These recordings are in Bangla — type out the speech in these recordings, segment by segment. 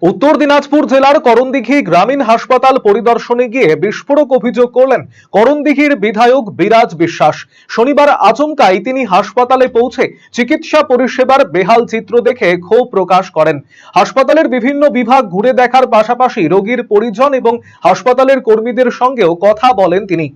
উত্তর দিনাজপুর জেলার করণদিঘি গ্রামীণ হাসপাতাল পরিদর্শনে গিয়ে বিস্ফোরক অভিযোগ করলেন করণদিঘির বিধায়ক বিরাজ বিশ্বাস। শনিবার আচমকাই তিনি হাসপাতালে পৌঁছে চিকিৎসা পরিষেবার বেহাল চিত্র দেখে ক্ষোভ প্রকাশ করেন। হাসপাতালের বিভিন্ন বিভাগ ঘুরে দেখার পাশাপাশি রোগীর পরিজন এবং হাসপাতালের কর্মীদের সঙ্গেও কথা বলেন তিনি।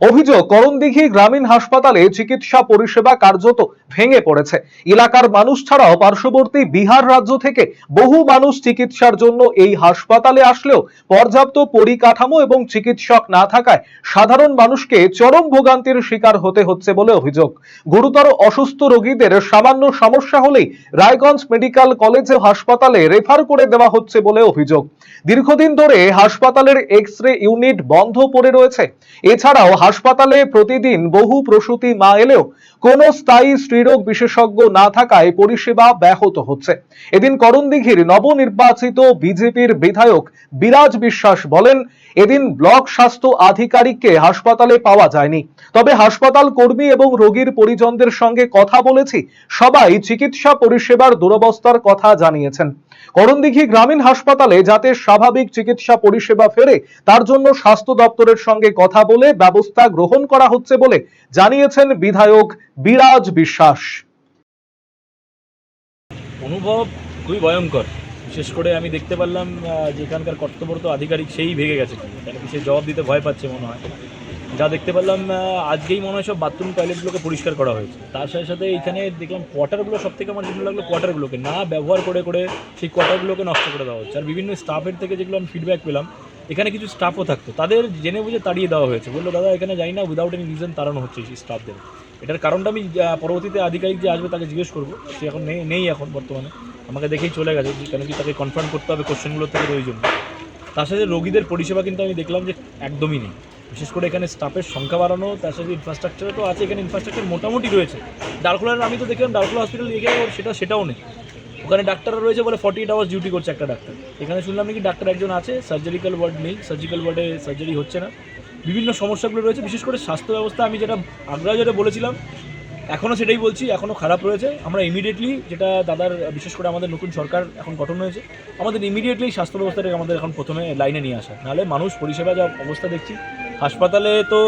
অভিযোগ, করণদিঘি গ্রামীণ হাসপাতালে চিকিৎসা পরিষেবা কার্যত ভেঙে পড়েছে। এলাকার মানুষ ছাড়াও পার্শ্ববর্তী বিহার রাজ্য থেকে বহু মানুষ চিকিৎসার জন্য এই হাসপাতালে আসলেও পর্যাপ্ত পরিকাঠামো এবং চিকিৎসক না থাকায় সাধারণ মানুষকে চরম ভোগান্তির শিকার হতে হচ্ছে বলে অভিযোগ। গুরুতর অসুস্থ রোগীদের সামান্য সমস্যা হলেই রায়গঞ্জ মেডিকেল কলেজ ও হাসপাতালে রেফার করে দেওয়া হচ্ছে বলে অভিযোগ। দীর্ঘদিন ধরে হাসপাতালের এক্স-রে ইউনিট বন্ধ পড়ে রয়েছে। এছাড়াও হাসপাতালে প্রতিদিন বহু প্রসূতি মা এলেও কোনো স্থায়ী স্ত্রীরোগ বিশেষজ্ঞ না থাকায় পরিষেবা ব্যাহত হচ্ছে। এদিন করণদিঘির নবনির্বাচিত বিজেপির বিধায়ক বিরাজ বিশ্বাস বলেন, এদিন ব্লক স্বাস্থ্য আধিকারিককে হাসপাতালে পাওয়া যায়নি, তবে হাসপাতাল কর্মী এবং রোগীর পরিজনদের সঙ্গে কথা বলেছি। সবাই চিকিৎসা পরিষেবার দুরবস্থার কথা জানিয়েছেন। করণদিঘি গ্রামীণ হাসপাতালে যাতে স্বাভাবিক চিকিৎসা পরিষেবা ফেরে তার জন্য স্বাস্থ্য দপ্তরের সঙ্গে কথা বলে ব্যবস্থা গ্রহণ করা হচ্ছে বলে জানিয়েছেন বিধায়ক বিরাজ বিশ্বাস। অনুভব খুবই ভয়ঙ্কর। বিশেষ করে আমি দেখতে পারলাম যে এখানকার কর্তব্যরত আধিকারিক সেই ভেঙে গেছে, কেন কি সে জবাব দিতে ভয় পাচ্ছে মনে হয়। যা দেখতে পারলাম আজকেই মনে হয় সব বাথরুম টয়লেটগুলোকে পরিষ্কার করা হয়েছে। তার সাথে সাথে এখানে দেখলাম কোয়ার্টারগুলো, সব থেকে আমার যেগুলো লাগলো কোয়ার্টারগুলোকে না ব্যবহার করে করে সেই কোয়ার্টারগুলোকে নষ্ট করে দেওয়া হচ্ছে। আর বিভিন্ন স্টাফের থেকে যেগুলো আমি ফিডব্যাক পেলাম, এখানে কিছু স্টাফও থাকতো, তাদের জেনে বুঝে তাড়িয়ে দেওয়া হয়েছে। বললো দাদা এখানে যাই না, উইদাউট এনি রিজন তাড়ানো হচ্ছে সেই স্টাফদের। এটার কারণটা আমি পরবর্তীতে আধিকারিক যে আসবে তাকে জিজ্ঞেস করবো। সে এখন নেই এখন বর্তমানে, আমাকে দেখেই চলে গেছে, কেন কি তাকে কনফার্ম করতে হবে কোশ্চেনগুলো থেকে ওই জন্য। তার সাথে রোগীদের পরিষেবা কিন্তু আমি দেখলাম যে একদমই নেই। বিশেষ করে এখানে স্টাফের সংখ্যা বাড়ানো, তার সাথে ইনফ্রাস্ট্রাকচারও তো আছে, এখানে ইনফ্রাস্ট্রাকচার মোটামুটি রয়েছে। ডারখোলার আমি তো দেখলাম ডারখোলা হসপিটাল এখানে সেটাও নেই। ওখানে ডাক্তাররা রয়েছে বলে 48 আওয়ার্স ডিউটি করছে একটা ডাক্তার। এখানে শুনলাম নাকি ডাক্তার একজন আছে, সার্জারিক্যাল ওয়ার্ড নেই, সার্জিক্যাল ওয়ার্ডে সার্জারি হচ্ছে না। বিভিন্ন সমস্যাগুলো রয়েছে। বিশেষ করে স্বাস্থ্য ব্যবস্থা আমি যেটা আগ্রহ যেটা বলেছিলাম এখনও সেটাই বলছি, এখনও খারাপ রয়েছে। আমরা ইমিডিয়েটলি যেটা দাদার, বিশেষ করে আমাদের নতুন সরকার এখন গঠন হয়েছে, আমাদের ইমিডিয়েটলি স্বাস্থ্য ব্যবস্থাটাকে আমাদের এখন প্রথমে লাইনে নিয়ে আসা, নাহলে মানুষ পরিষেবা যা অবস্থা দেখছি, হাসপাতালে তো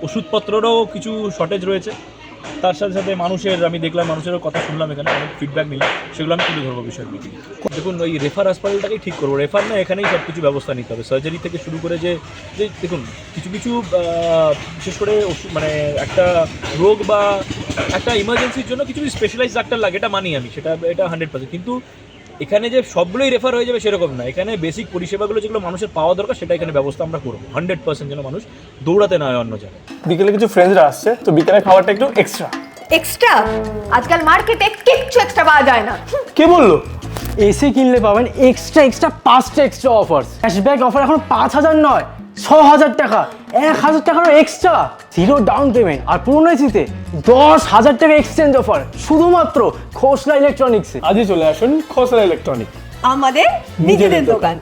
ওষুধপত্রেরও কিছু শর্টেজ রয়েছে। তার সাথে সাথে আমি দেখলাম মানুষেরও কথা শুনলাম, এখানে অনেক ফিডব্যাক নিলাম, সেগুলো আমি তুলে ধরবো বিষয়গুলো। দেখুন ওই রেফার হাসপাতালটাকেই ঠিক করবো, রেফার না, এখানেই সব কিছু ব্যবস্থা নিতে হবে, সার্জারি থেকে শুরু করে যে দেখুন কিছু বিশেষ করে মানে একটা রোগ বা একটা ইমার্জেন্সির জন্য কিছু স্পেশালাইজ ডাক্তার লাগে, এটা মানি আমি, এটা 100%। কিন্তু এখানে যে সবগুলোই রেফার হয়ে যাবে সেরকম না। এখানে বেসিক পরিষেবাগুলো যেগুলো মানুষের পাওয়া দরকার সেটা এখানে ব্যবস্থা আমরা করবো 100%, যেন মানুষ দৌড়াতে না হয় অন্য জায়গায়। বিকেলে কিছু ফ্রেন্ডসরা আসছে, তো বিকেলে খাবারটা একটু এক্সট্রা। আজকাল মার্কেটে কিচ্ছু এক্সট্রা পাওয়া যায় না। কে বললো? এসি কিনলে পাবেন এক্সট্রা 5টা এক্সট্রা অফার্স। ক্যাশব্যাক অফার এখন 5,000 নয়, 6,000 টাকা, 1,000 টাকারও এক্সট্রা, 0 ডাউন পেমেন্ট, আর পুরনো এসিতে 10,000 টাকা এক্সচেঞ্জ অফার শুধুমাত্র খোসলা ইলেকট্রনিক্সে। আজই চলে আসুন খোসলা ইলেকট্রনিক, আমাদের নিজেদের দোকান।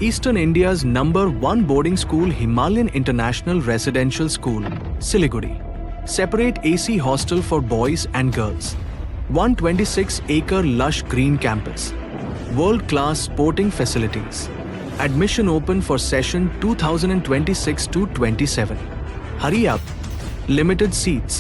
Eastern India's #1 boarding school, Himalayan International Residential School, Siliguri. Separate AC hostel for boys and girls. 126-acre lush green campus. World-class sporting facilities. Admission open for session 2026-27. Hurry up. Limited seats.